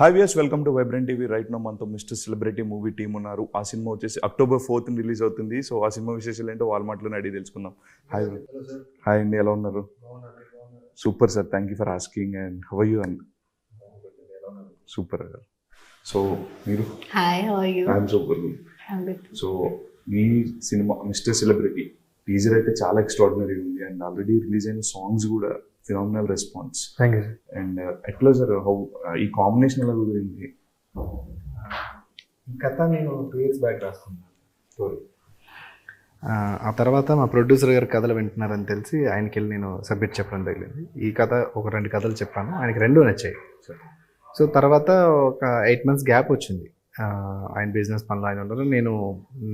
Hi viewers, welcome to Vibrant TV. Right now మనతో mister celebrity movie team ఉన్నారు. ఆ సినిమా వచ్చేసి October 4th రిలీజ్ అవుతుంది. సో ఆ సినిమా విశేషాలు ఏంటో వాళ్ళ మాటలోనే అడిగి తెలుసుకుందాం. హాయ్ హాయ్ అండి, ఎలా ఉన్నారు? Super sir, thank you for asking. And how are you? And super. So మీరు? Hi, how are you? I'm super. I'm good. So మీ సినిమా మిస్టర్ సెలబ్రిటీ టీజర్ అయితే చాలా ఎక్స్ట్రాడినరీ ఉంది. అండ్ ఆల్రెడీ రిలీజ్ అయిన songs కూడా phenomenal response. Thank you sir. And ఎట్లా sir ఈ combination ఎలా కుదిరింది? ఈ కథ నేను 2 years బ్యాక్ రాసుకున్నాను స్టోరీ. ఆ తర్వాత మా ప్రొడ్యూసర్ గారు కథలు వింటున్నారని తెలిసి ఆయనకి వెళ్ళి నేను సబ్మిట్ చెప్పడం తగిలింది. ఈ కథ ఒక 2 కథలు చెప్పాను, ఆయనకి 2 నచ్చాయి. సో తర్వాత ఒక 8 months గ్యాప్ వచ్చింది. ఆయన బిజినెస్ పనులు ఆయన ఉన్నారు, నేను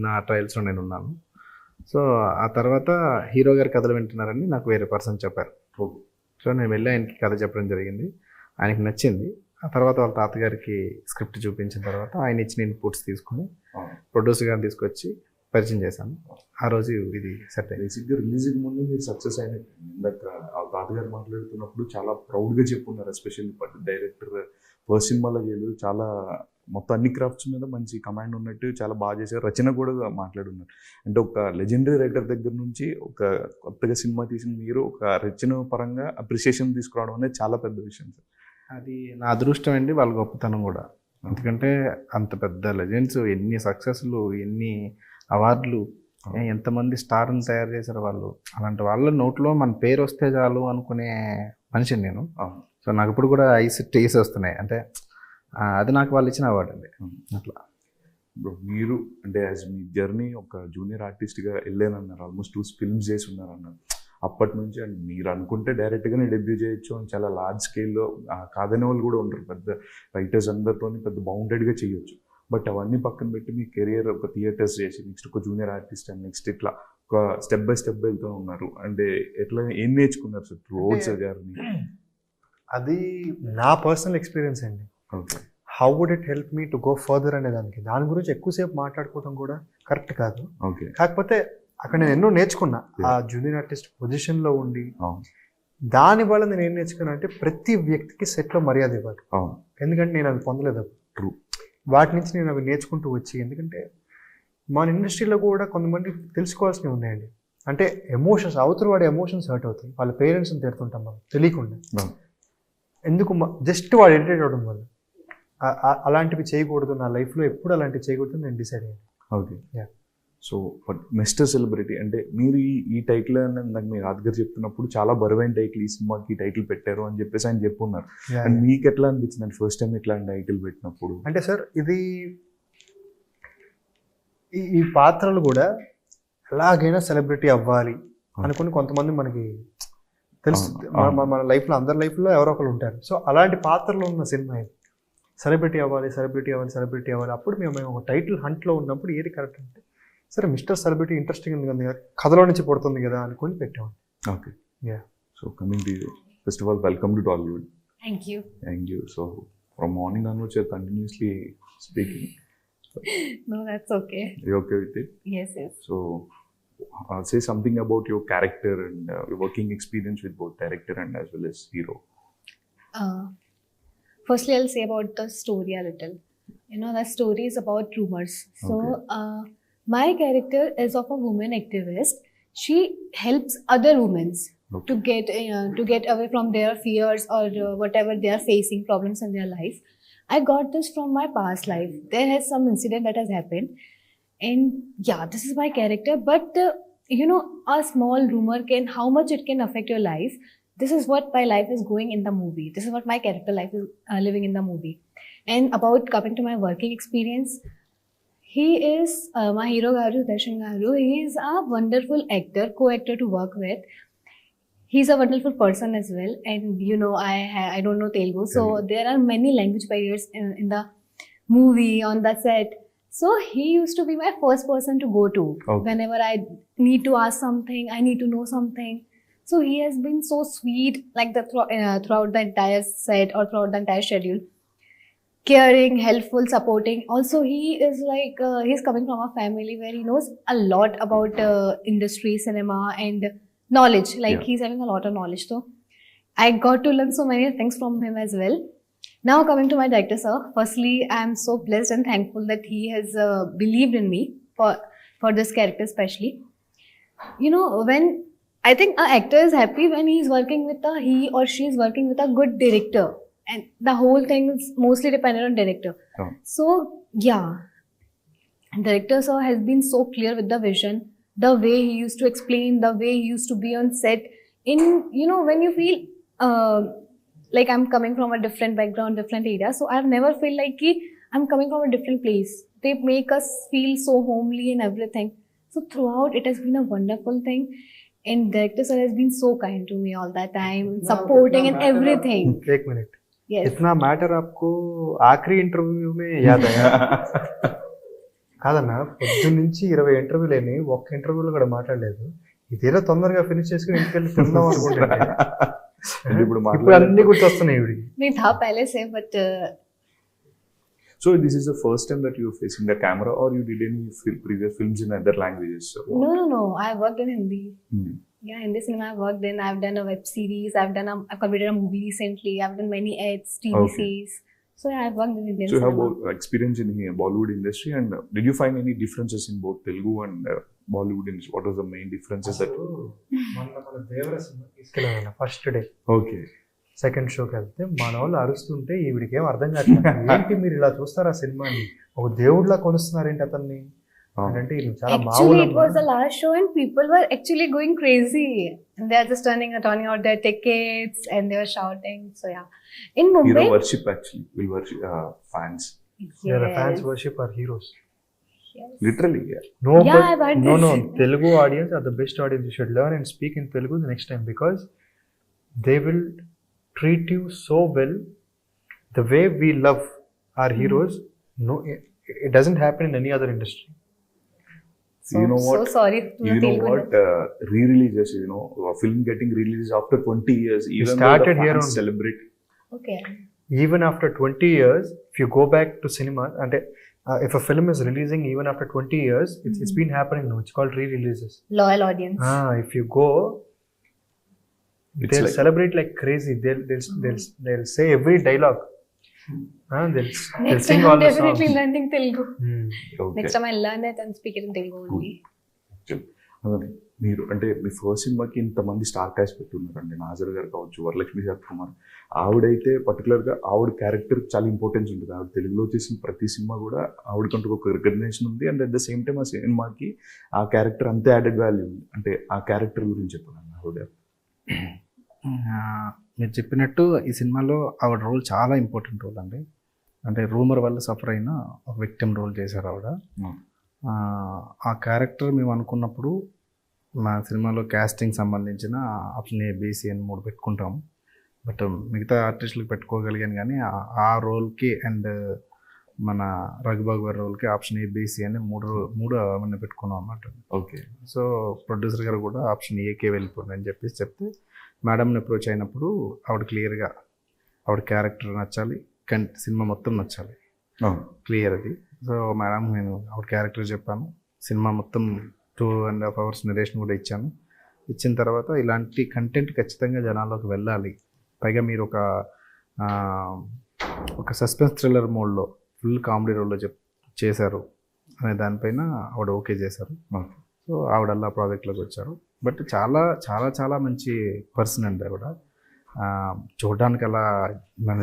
నా ట్రయల్స్లో నేను ఉన్నాను. సో ఆ తర్వాత హీరో గారు కథలు వింటున్నారని నాకు వేరే పర్సన్ చెప్పారు. సో నేను వెళ్ళి ఆయనకి కథ చెప్పడం జరిగింది, ఆయనకి నచ్చింది. ఆ తర్వాత వాళ్ళ తాతగారికి స్క్రిప్ట్ చూపించిన తర్వాత ఆయన ఇచ్చిన ఇన్పుట్స్ తీసుకుని ప్రొడ్యూసర్ గారిని తీసుకొచ్చి పరిచయం చేశాను. ఆ రోజు ఇది సెట్ అయింది. బేసిక్గా రిలీజ్కి ముందు మీరు సక్సెస్ అయినట్టు ఇందాక ఆ తాతగారు మాట్లాడుతున్నప్పుడు చాలా ప్రౌడ్గా చెప్పున్నారు. ఎస్పెషల్లీ డైరెక్టర్ ఫస్ట్ సినిమాలో చేయలేదు, చాలా మొత్తం అన్ని క్రాఫ్ట్స్ మీద మంచి కమాండ్ ఉన్నట్టు చాలా బాగా చేశారు. రచన కూడా మాట్లాడున్నారు. అంటే ఒక లెజెండరీ రైటర్ దగ్గర నుంచి ఒక కొత్తగా సినిమా తీసిన మీరు ఒక రచన పరంగా అప్రిషియేషన్ తీసుకురావడం అనేది చాలా పెద్ద విషయం సార్. అది నా అదృష్టం అండి, వాళ్ళ గొప్పతనం కూడా. ఎందుకంటే అంత పెద్ద లెజెండ్స్, ఎన్ని సక్సెస్లు, ఎన్ని అవార్డులు, ఎంతమంది స్టార్ని తయారు చేశారు వాళ్ళు. అలాంటి వాళ్ళ నోట్లో మన పేరు వస్తే చాలు అనుకునే మనిషిని నేను. సో నాకు ఇప్పుడు కూడా టీస్ వస్తున్నాయి. అంటే అది నాకు వాళ్ళు ఇచ్చిన అవార్డు అండి. అట్లా మీరు అంటే యాజ్ మీ జర్నీ ఒక జూనియర్ ఆర్టిస్ట్గా వెళ్ళానన్నారు, ఆల్మోస్ట్ 2 films చేసి ఉన్నారన్నారు. అప్పటి నుంచి అండ్ మీరు అనుకుంటే డైరెక్ట్గానే డెబ్యూ చేయొచ్చు అని చాలా లార్జ్ స్కేల్లో కాదనే వాళ్ళు కూడా ఉంటారు. పెద్ద రైటర్స్ అందరితో పెద్ద బౌండెడ్గా చేయొచ్చు. బట్ అవన్నీ పక్కన పెట్టి మీ కెరియర్ ఒక థియేటర్స్ చేసి నెక్స్ట్ ఒక జూనియర్ ఆర్టిస్ట్ అండ్ నెక్స్ట్ ఇట్లా ఒక స్టెప్ బై స్టెప్ వెళ్తూ ఉన్నారు. అంటే ఎట్లా ఏం నేర్చుకున్నారు సార్ రోడ్స్ జర్నీ? అది నా పర్సనల్ ఎక్స్పీరియన్స్ అండి. Okay, how would it help me to go further అనే దాని గురించి ఎక్కువసేపు మాట్లాడుకోవడం కూడా కరెక్ట్ కాదు. ఓకే. కాకపోతే అక్కడ నేను ఎన్నో నేర్చుకున్నా. ఆ జూనియర్ ఆర్టిస్ట్ పొజిషన్లో ఉండి దానివల్ల నేను ఏం నేర్చుకున్నా అంటే ప్రతి వ్యక్తికి సెట్లో మర్యాద ఇవ్వాలి. ఎందుకంటే నేను అది పొందలేదు. ట్రూ. వాటి నుంచి నేను అవి నేర్చుకుంటూ వచ్చి, ఎందుకంటే మన ఇండస్ట్రీలో కూడా కొంతమంది తెలుసుకోవాల్సినవి ఉన్నాయండి. అంటే ఎమోషన్స్, అవతల వాడి ఎమోషన్స్ హర్ట్ అవుతాయి. వాళ్ళ పేరెంట్స్ని తిడుతుంటాం మనం తెలియకుండా. ఎందుకు? జస్ట్ వాడు ఇరిటేట్ అవడం వల్ల. అలాంటివి చేయకూడదు, నా లైఫ్లో ఎప్పుడు అలాంటివి చేయకూడదు నేను డిసైడ్ అయ్యాను. ఓకే. సో మిస్టర్ సెలబ్రిటీ అంటే మీరు ఈ టైటిల్ నాకు మీ రాజుగారు చెప్తున్నప్పుడు చాలా బరువైన టైటిల్, ఈ సినిమాకి టైటిల్ పెట్టారు అని చెప్పేసి ఆయన చెప్పున్నారు. అండ్ మీకు ఎట్లా అనిపించింది అండి ఫస్ట్ టైం ఇట్లా టైటిల్ పెట్టినప్పుడు? అంటే సార్ ఇది ఈ పాత్రలు కూడా ఎలాగైనా సెలబ్రిటీ అవ్వాలి అనుకుని కొంతమంది మనకి తెలుసు. మన లైఫ్లో, అందరి లైఫ్లో ఎవరో ఒకరు ఉంటారు. సో అలాంటి పాత్రలు ఉన్న సినిమా ఇది. సెలబ్రిటీ అవ్వాలి, సెలబ్రిటీ అవ్వాలి, సెలబ్రిటీ అవ్వాలి. అప్పుడు మేము ఒక టైటిల్ హంట్లో ఉన్నప్పుడు ఏది కరెక్ట్ అంటే సరే మిస్టర్ సెలబ్రిటీ ఇంట్రెస్టింగ్ ఉంది కదా, కథలో నుంచి పడుతుంది కదా అనుకుని పెట్టాము. Okay. So coming to you, first of all welcome to Tollywood. Thank you. Thank you. So from morning onwards you're continuously speaking. No, that's okay. You okay with it? Yes, yes. So say something about your character and your working experience with both director and as well as hero. Firstly, I'll say about the story a little. The story is about rumors. So, my character is of a woman activist. She helps other women to get away from their fears or whatever they are facing, problems in their life. I got this from my past life. There has some incident that has happened, and yeah, this is my character. But a small rumor how much it can affect your life. This is what my life is going in the movie. This is what my character life is living in the movie. And about coming to my working experience, he is my hero garu, Darshan garu. He is a wonderful actor, co-actor to work with. He's a wonderful person as well. And I don't know Telugu, so there are many language barriers in the movie, on the set. So he used to be my first person to go to whenever I need to ask something, I need to know something. So he has been so sweet, like throughout the entire set or throughout the entire schedule. Caring, helpful, supporting. Also, he is like, he's coming from a family where he knows a lot about industry, cinema and knowledge. Like he's having a lot of knowledge. So I got to learn so many things from him as well. Now coming to my director, sir. Firstly, I am so blessed and thankful that he has believed in me for this character, especially. You know, when I think an actor is happy when he or she is working with a good director, and the whole thing is mostly dependent on director. Oh. So yeah, director sir has been so clear with the vision, the way he used to explain, the way he used to be on set. In, you know, when you feel like I'm coming from a different background, different area, so I've never felt like ki I'm coming from a different place. They make us feel so homely and everything. So throughout it has been a wonderful thing, and director sir has been so kind to me all that time, supporting and everything. एक minute, Yes. इतना matter आपको आखिरी interview में याद आया? కాదన్నా, పొద్దున్న నుంచి 20 ఇంటర్వ్యూలు అయినాయి, ఒక్క ఇంటర్వ్యూలో కూడా మాట్లాడలేదు. ఇదేదో తొందరగా ఫినిష్ చేసుకుని ఇంటికి వెళ్ళి తిందాం అనుకుంటున్నా. ఇప్పుడు అన్ని గుర్తొస్తున్నాయి ఇవిడికి. नहीं था पहले से, but So this is the first time that you're facing the camera, or you did any previous films in other languages? So, no. I worked in Hindi. Hindi. Yeah, Hindi cinema I've worked in. I've done a web series. I've completed a movie recently. I've done many ads, TVCs. So yeah, I've worked in Indian So you have cinema. experience in the Bollywood industry, and did you find any differences in both Telugu and Bollywood industry? What was the main differences that? మొన్న మన దేవర cinema తీసుకెళ్ళాను first day. Okay. Second షోకి వెళ్తే మన వాళ్ళు అరుస్తుంటే ఈవిడికి ఏం అర్థం కావట్లేదు. ఏంటి మీరు ఇలా చూస్తారా సినిమాని, ఒక దేవుడిలా కొలుస్తున్నారేంటి అతన్ని అంటే ఇది చాలా Actually, it was మామూలు. the last show and people were actually going crazy. And they are just turning out their tickets and they were shouting. So yeah. In Mumbai. Hero worship actually. We worship fans. Yeah, the fans Yes. worship our heroes. Yes. Literally, yeah. No, Yeah, but I've heard no, this. Telugu audience are the best audience. You should learn and speak in Telugu the next time, because they will treat you so well. The way we love our heroes, no, it doesn't happen in any other industry. So, You know what? So sorry. to the You know Telugu what? Re-releases, you know, a film getting released after 20 years, even started though the here fans only. celebrate. Okay. Even after 20 years, if you go back to cinema, and if a film is releasing even after 20 years, it's been happening now. It's called re-releases. Loyal audience. If you go, It's they'll like- celebrate like crazy. They'll say every dialogue. They'll Next sing time all I'm the definitely songs. learning Telugu. Okay. Next time I'll learn it and speak it in Telugu only. అదే మీరు అంటే మీ first సినిమాకి ఇంతమంది star cast పెట్టున్నారండి. Nazar గారు కావచ్చు, వరలక్ష్మి కుమార్. ఆవిడైతే పర్టికులర్గా ఆవిడ character చాలా ఇంపార్టెన్స్ ఉంటుంది. ఆవిడ తెలుగులో చేసిన ప్రతి సినిమా కూడా ఆవిడకంటూ ఒక రికగ్నేషన్ ఉంది, and at the same time ఆ సినిమాకి ఆ క్యారెక్టర్ అంతే యాడెడ్ వాల్యూ ఉంది. అంటే ఆ క్యారెక్టర్ గురించి చెప్పండి ఆవిడ. మీరు చెప్పినట్టు ఈ సినిమాలో ఆవిడ రోల్ చాలా ఇంపార్టెంట్ రోల్ అండి. అంటే రూమర్ వల్ల సఫర్ అయిన ఒక విక్టిమ్ రోల్ చేశారు ఆవిడ. ఆ క్యారెక్టర్ మేము అనుకున్నప్పుడు మా సినిమాలో క్యాస్టింగ్ సంబంధించిన ఆప్షన్ ఏ, బీసీ అని 3 పెట్టుకుంటాం. బట్ మిగతా ఆర్టిస్టులకు పెట్టుకోగలిగాను, కానీ ఆ రోల్కి అండ్ మన రఘుబాబు గారి రోల్కి ఆప్షన్ ఏ, బీసీ అని మూడు అవన్నీ పెట్టుకున్నాం అన్నమాట. ఓకే. సో ప్రొడ్యూసర్ గారు కూడా ఆప్షన్ ఏకే వెళ్ళిపోండి అని చెప్పేసి చెప్తే మేడంని అప్రోచ్ అయినప్పుడు ఆవిడ క్లియర్గా ఆవిడ క్యారెక్టర్ నచ్చాలి, సినిమా మొత్తం నచ్చాలి, క్లియర్ అది. సో మేడం నేను ఆవిడ క్యారెక్టర్ చెప్పాను, సినిమా మొత్తం 2.5 hours నరేషన్ కూడా ఇచ్చాను. ఇచ్చిన తర్వాత ఇలాంటి కంటెంట్ ఖచ్చితంగా జనాల్లోకి వెళ్ళాలి, పైగా మీరు ఒక సస్పెన్స్ థ్రిల్లర్ మోడ్లో ఫుల్ కామెడీ రోల్లో చేశారు అనే దానిపైన ఆవిడ ఓకే చేశారు. సో ఆవిడ అలా ప్రాజెక్ట్లోకి వచ్చారు. బట్ చాలా చాలా చాలా మంచి పర్సన్ అండి ఆవిడ. చూడడానికి అలా మన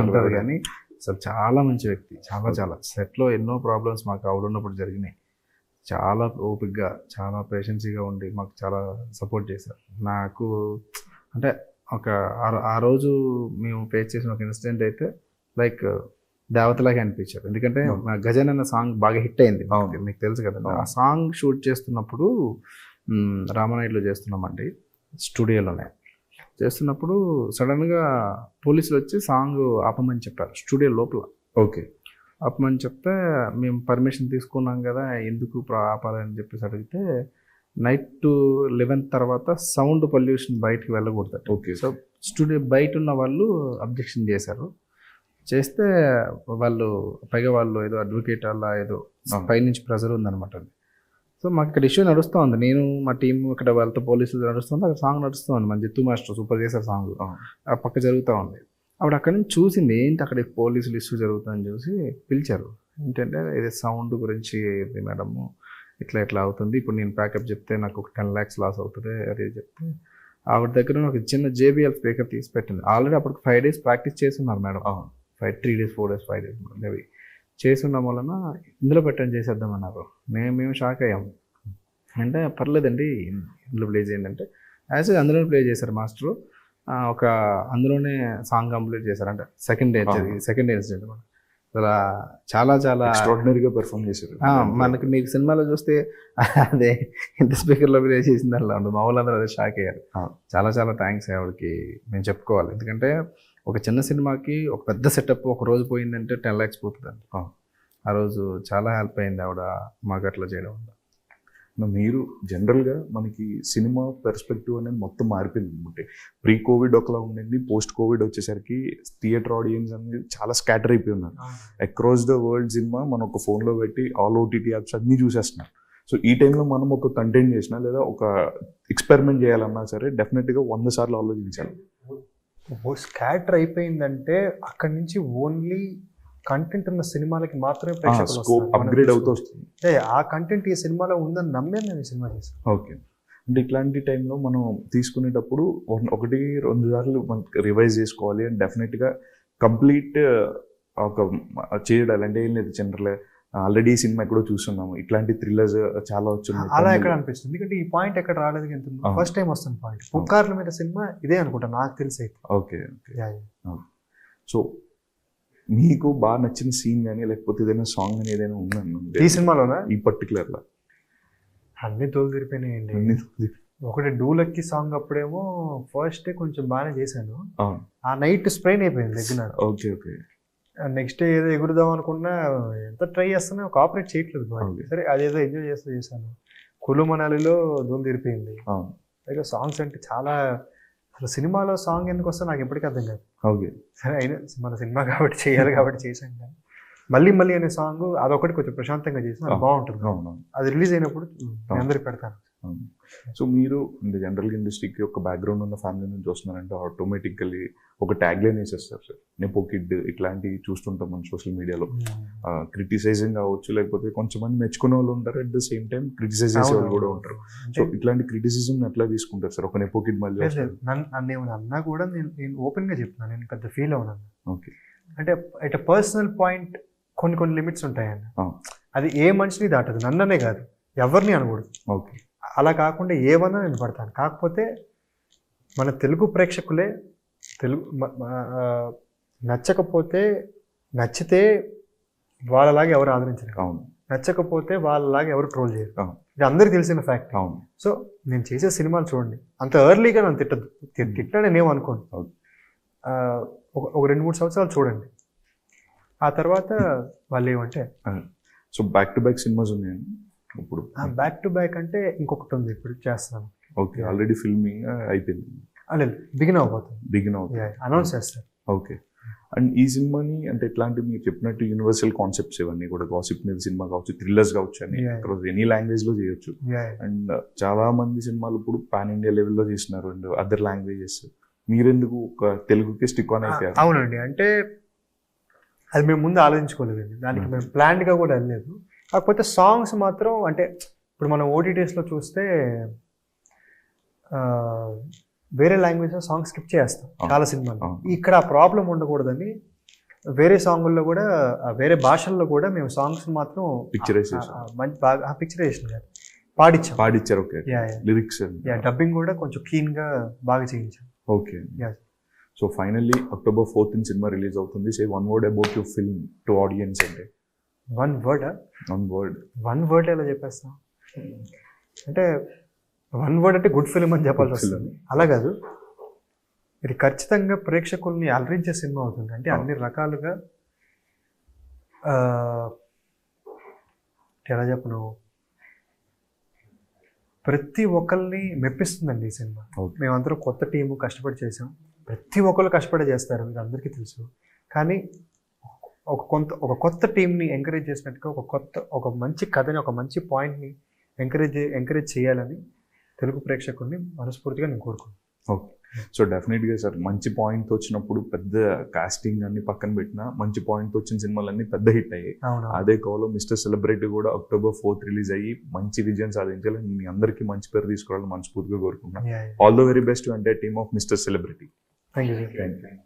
అంటారు, కానీ అసలు చాలా మంచి వ్యక్తి. చాలా చాలా సెట్లో ఎన్నో ప్రాబ్లమ్స్ మాకు ఆవిడ ఉన్నప్పుడు జరిగినాయి. చాలా ఓపిక్గా, చాలా పేషెన్సీగా ఉండి మాకు చాలా సపోర్ట్ చేశారు. నాకు అంటే ఆ రోజు మేము ఫేస్ చేసిన ఒక ఇన్సిడెంట్ అయితే లైక్ దేవతలాగే అనిపించారు. ఎందుకంటే గజన్ అన్న సాంగ్ బాగా హిట్ అయింది, మీకు తెలుసు కదండి. ఆ సాంగ్ షూట్ చేస్తున్నప్పుడు రామనాయుడులో చేస్తున్నామండి, స్టూడియోలోనే చేస్తున్నప్పుడు సడన్గా పోలీసులు వచ్చి సాంగ్ ఆపమని చెప్పారు స్టూడియో లోపల. ఓకే. ఆపమని చెప్తే మేము పర్మిషన్ తీసుకున్నాం కదా, ఎందుకు ఆపాలని చెప్పేసి అడిగితే నైట్ 11 తర్వాత సౌండ్ పొల్యూషన్ బయటికి వెళ్ళకూడదు. ఓకే. సో స్టూడియో బయట ఉన్న వాళ్ళు అబ్జెక్షన్ చేశారు. చేస్తే పైగా వాళ్ళు ఏదో అడ్వకేట్ అలా ఏదో పైనుంచి ప్రెజర్ ఉందన్నమాట. సో మాకు ఇక్కడ ఇష్యూ నడుస్తూ ఉంది, నేను మా టీం ఇక్కడ వాళ్ళతో పోలీసులు నడుస్తుంది, అక్కడ సాంగ్ నడుస్తూ ఉంది, మన జిత్తు మాస్టర్ సూపర్ చేశారు సాంగ్, ఆ పక్క జరుగుతూ ఉంది. ఆవిడ అక్కడి నుంచి చూసింది ఏంటి అక్కడ పోలీసులు ఇష్యూ జరుగుతుందని చూసి పిలిచారు. ఏంటంటే ఇది సౌండ్ గురించి ఇది మేడము ఇట్లా ఇట్లా అవుతుంది, ఇప్పుడు నేను ప్యాకప్ చెప్తే నాకు ఒక 10 lakhs లాస్ అవుతుంది అది చెప్తే ఆవిడ దగ్గర ఒక చిన్న JBL స్పీకర్ తీసి పెట్టింది. ఆల్రెడీ అప్పటికి 5 days ప్రాక్టీస్ చేస్తున్నారు madam. 3 days 4 days 5 days maybe చేస్తున్న వలన ఇందులో పెట్టని చేసేద్దామన్నారు. మేము షాక్ అయ్యాము. అంటే పర్లేదండి ఇందులో ప్లే చేయండి అంటే యాజ్ అందులోనే ప్లే చేశారు మాస్టరు. ఒక అందులోనే సాంగ్ కంప్లీట్ చేశారు. అంటే సెకండ్ డే ఇన్సిడెంట్ అనమాట. అసలు చాలా చాలా ఎక్స్ట్రాడినరీగా పెర్ఫామ్ చేశారు. మనకి మీకు సినిమాలో చూస్తే అదే ఇంత స్పీకర్లో ప్లే చేసింది అలా ఉండదు. మా వాళ్ళందరూ అదే షాక్ అయ్యారు. చాలా చాలా థ్యాంక్స్ ఆవిడకి మేము చెప్పుకోవాలి. ఎందుకంటే ఒక చిన్న సినిమాకి ఒక పెద్ద సెటప్ ఒక రోజు పోయిందంటే 10 lakhs పోతుందండి. ఆ రోజు చాలా హెల్ప్ అయింది ఆవిడ మాకు అట్లా చేయడం వల్ల. మీరు జనరల్గా మనకి సినిమా పర్స్పెక్టివ్ అనేది మొత్తం మారిపోయింది అనమాట. ప్రీ-కోవిడ్ ఒకలా ఉండింది, పోస్ట్-కోవిడ్ వచ్చేసరికి థియేటర్ ఆడియన్స్ అనేది చాలా స్కాటర్ అయిపోయి ఉన్నారు. అక్రాస్ ద వరల్డ్ సినిమా మనం ఒక ఫోన్లో పెట్టి ఆల్ OTT యాప్స్ అన్నీ చూసేస్తున్నారు. సో ఈ టైంలో మనం ఒక కంటెంట్ చేసినా లేదా ఒక ఎక్స్పెరిమెంట్ చేయాలన్నా సరే డెఫినెట్గా 100 సార్లు ఆలోచించాలి. స్కాటర్ అయిపోయిందంటే అక్కడి నుంచి ఓన్లీ కంటెంట్ ఉన్న సినిమాలకి మాత్రమే ప్రేక్షకులు స్కోప్ అప్గ్రేడ్ అవుతూ వస్తుంది. ఆ కంటెంట్ ఈ సినిమాలో ఉందని నమ్మే మేము ఈ సినిమా చేసాం. ఓకే, అంటే ఇట్లాంటి టైంలో మనం తీసుకునేటప్పుడు 1-2 సార్లు మనకి రివైజ్ చేసుకోవాలి అండ్ డెఫినెట్గా కంప్లీట్ ఒక చేయడాలి. అంటే ఏం లేదు, జనరల్ ఆల్రెడీ ఈ సినిమా ఎక్కడో చూస్తున్నాము, ఇట్లాంటి థ్రిల్లర్స్ చాలా వచ్చినాయి. అలా ఎక్కడ అనిపిస్తుంది, ఎందుకంటే ఈ పాయింట్ ఎక్కడ రాలేదు. ఎంత ఫస్ట్ టైం వస్తుంది పాయింట్. పుకార్ల మీద సినిమా ఇదే అనుకుంటా నాకు తెలిసి అయితే. ఓకే. సో మీకు బాగా నచ్చిన సీన్ కానీ లేకపోతే ఏదైనా సాంగ్ కానీ ఏదైనా ఉందండి ఈ సినిమాలోనా? ఈ పర్టికులర్గా అన్ని తోలు తిరిపోయినాయండి. ఒకటి డూలక్కి సాంగ్ అప్పుడేమో ఫస్ట్ డే కొంచెం బాగానే చేశాను. ఆ నైట్ స్ప్రెయిన్ అయిపోయింది దగ్గర. ఓకే. నెక్స్ట్ డే ఏదో ఎగురుదాం అనుకున్నా, ఎంత ట్రై చేస్తున్నా కోఆపరేట్ చేయట్లేదు. సరే అదేదో ఎంజాయ్ చేశాను. కులు మనాలిలో దూలు తిరిపోయింది. అలాగే సాంగ్స్ అంటే చాలా, అసలు సినిమాలో సాంగ్ ఎందుకు వస్తే నాకు ఎప్పటికీ అర్థం కాదు. ఓకే, సరే అయినా మన సినిమా కాబట్టి చేయాలి కాబట్టి చేశాను. కానీ మళ్ళీ అనే సాంగ్ అదొకటి కొంచెం ప్రశాంతంగా చేసి అది బాగుంటుంది. అది రిలీజ్ అయినప్పుడు అందరికి పెడతాను. సో మీరు జనరల్ ఇండస్ట్రీకి ఒక బ్యాక్గ్రౌండ్ ఉన్న ఫ్యామిలీ నుంచి వస్తున్నారంటే ఆటోమేటికల్లీ ఒక ట్యాగ్ లైన్ వేసేస్తారు సార్, నెపో కిడ్ ఇట్లాంటివి చూస్తుంటాం మనం సోషల్ మీడియాలో. క్రిటిసైజింగ్ కావచ్చు, లేకపోతే కొంచెంమంది మెచ్చుకునే వాళ్ళు ఉంటారు, at the same time criticise చేసే వాళ్ళు కూడా ఉంటారు. సో ఇట్లాంటి క్రిటిసిజం ఎట్లా తీసుకుంటారు సార్ ఒక నెపో కిడ్ మళ్ళీ? నన్ను అన్నా కూడా నేను ఓపెన్గా చెప్తున్నాను, నేను పెద్ద ఫీల్ అవునాను. ఓకే, అంటే అట్ పర్సనల్ పాయింట్ కొన్ని లిమిట్స్ ఉంటాయండి. అది ఏ మనిషిని దాటదు, నన్ననే కాదు ఎవరిని అనకూడదు. ఓకే, అలా కాకుండా ఏమన్నా నేను పడతాను. కాకపోతే మన తెలుగు ప్రేక్షకులే నచ్చితే వాళ్ళలాగా ఎవరు ఆదరించరు. అవును. నచ్చకపోతే వాళ్ళలాగా ఎవరు ట్రోల్ చేయరు. ఇది అందరికి తెలిసిన ఫ్యాక్ట్. అవును. సో నేను చేసే సినిమాలు చూడండి, అంత ఎర్లీగా నన్ను తిట్టా నేనేం అనుకోను. ఒక 2-3 సంవత్సరాలు చూడండి, ఆ తర్వాత వాళ్ళు ఏమంటే. So back to back cinemas ఉన్నాయండి ఇప్పుడు? బ్యాక్ టు బ్యాక్ అంటే ఇంకొకటి ఉంది, ఇప్పుడు చేస్తున్నాను. ఓకే, ఆల్రెడీ ఫిల్మింగ్ అయిపోయింది? బిగిన్ అవుతుంది, అనౌన్స్ చేస్తారు. ఓకే, అండ్ ఈ సినిమాని అంటే ఎట్లాంటి మీరు చెప్పినట్టు యూనివర్సల్ కాన్సెప్ట్స్ ఇవన్నీ కూడా, గాసిప్ మీద సినిమా కావచ్చు, థ్రిల్లర్స్ కావచ్చు అని ఎనీ లాంగ్వేజ్లో చేయొచ్చు. అండ్ చాలా మంది సినిమాలు ఇప్పుడు పాన్ ఇండియా లెవెల్లో చేస్తున్నారు అండ్ అదర్ లాంగ్వేజెస్. మీరెందుకు ఒక తెలుగుకి స్టిక్ ఆన్ అయిపోయారు? అవునండి, అంటే అది మేము ముందు ఆలోచించుకోలేదండి, దానికి మేము ప్లాన్డ్గా కూడా వెళ్ళలేదు. కాకపోతే సాంగ్స్ మాత్రం, అంటే ఇప్పుడు మనం OTTsలో చూస్తే వేరే లాంగ్వేజ్లో సాంగ్స్ స్కిప్ చేస్తాం చాలా సినిమాలు. ఇక్కడ ఆ ప్రాబ్లం ఉండకూడదని వేరే సాంగుల్లో కూడా, వేరే భాషల్లో కూడా మేము సాంగ్స్ మాత్రం పిక్చరైజేషన్ కాదు పాడిచ్చారు. ఓకే, లిరిక్స్ డబ్బింగ్ కూడా కొంచెం క్లీన్గా బాగా చేయించాం. Okay, so finally October 4th cinema release అవుతుంది. Say one word about your film to audience. అంటే వన్ వర్డ్ ఎలా చెప్పేస్తాం అంటే, వన్ వర్డ్ అంటే గుడ్ ఫిల్మ్ అని చెప్పాల్సి వస్తుంది. అలా కాదు, ఇది ఖచ్చితంగా ప్రేక్షకుల్ని అలరించే సినిమా అవుతుంది. అంటే అన్ని రకాలుగా ఎలా చెప్పను, ప్రతి ఒక్కరిని మెప్పిస్తుందండి ఈ సినిమా. మేమందరం కొత్త టీము కష్టపడి చేసాం, ప్రతి ఒక్కరు కష్టపడి చేస్తారు, మీకు అందరికీ తెలుసు. కానీ ఒక కొత్త టీంని ఎంకరేజ్ చేసినట్టుగా ఒక మంచి కథని, ఒక మంచి పాయింట్ని ఎంకరేజ్ చేయాలని తెలుగు ప్రేక్షకుల్ని మనస్ఫూర్తిగా నేను కోరుకుంటున్నాను. ఓకే. సో డెఫినెట్గా సార్ మంచి పాయింట్ వచ్చినప్పుడు పెద్ద కాస్టింగ్ అన్ని పక్కన పెట్టినా మంచి పాయింట్ వచ్చిన సినిమాలన్నీ పెద్ద హిట్ అయ్యాయి. అవును. అదే కాలో మిస్టర్ సెలబ్రిటీ కూడా October 4th రిలీజ్ అయ్యి మంచి విజయం సాధించాలి. మీ అందరికీ మంచి పేరు తీసుకురావాలని మనస్ఫూర్తిగా కోరుకుంటున్నాను. Yeah, yeah. All the very best to entire team of mister celebrity. Thank you, sir. Thank you.